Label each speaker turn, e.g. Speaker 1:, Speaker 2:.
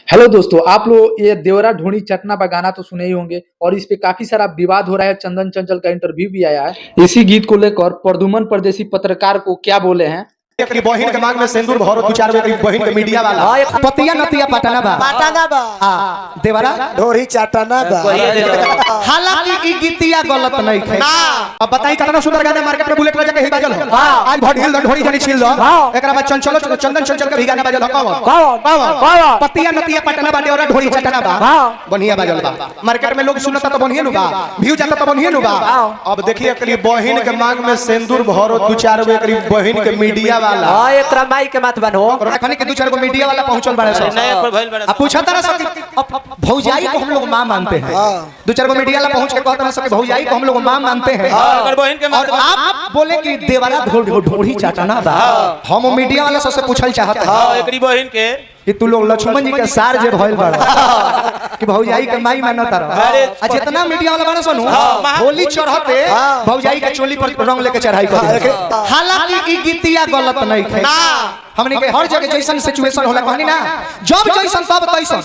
Speaker 1: Hello दोस्तों, आप लोग ये देवरा ढोणी चटना का गाना तो सुने ही होंगे और इस पे काफी सारा विवाद हो रहा है। चंदन चंचल का इंटरव्यू भी आया है। इसी गीत को लेकर प्रद्युमन परदेसी पत्रकार को क्या बोले हैं।
Speaker 2: बहिन के मांग में सिंदूर भरो दो चार बहिन के मीडिया वाला पतिया नतिया पटना बा देवरा
Speaker 3: ढोरी चाटना बा।
Speaker 2: हालांकि ई गीतिया गलत नहीं है ना। अब बताई कितना सुंदर गाना मार्केट में बुलेट राजा के ही बाजल हो। आज भट हिल ढोरी जनी छिल दो एकरा बाद चंचल चंदन चंचल के भी गाना बाजल हो। कौन पतिया नतिया पटना बा देवरा ढोरी चाटना बा बढ़िया बाजल बा। मार्केट में लोग सुनता तो बढ़िया नु बा, व्यू जाता तो बढ़िया नु बा। अब देखिए एकरी बहिन के मांग में सिंदूर भरो दो चार एकरी बहिन के मीडिया वाला
Speaker 4: एकरा माई के मत बनो
Speaker 2: रखने के दो चार को मीडिया वाला पहुंचल बड़े सो अब पूछा तारा सब भौजाई को हम लोग मां मानते हैं। दो चार को मीडिया वाला पहुंच के कहता ना सब भौजाई को हम लोग मां मानते हैं और आप बोले कि देवरा ढोढ़ी चाटना बा। हम मीडिया वाला सबसे पूछल चाहता है
Speaker 4: एकरी बहिन के
Speaker 2: कि तू लोग लक्ष्मण जी के सार जे भइल बड़ा कि भौजाई के माई मानता रहा। जितना मीडिया वाला बना सुनो होली चढ़ते भौजाई के चोली पर रंग लेके चढ़ाई कर। हालांकि ई गीतिया गलत नहीं है ना। हमने के हर जगह जैसन सिचुएशन होला कहनी ना, जब जैसन तब तैसन।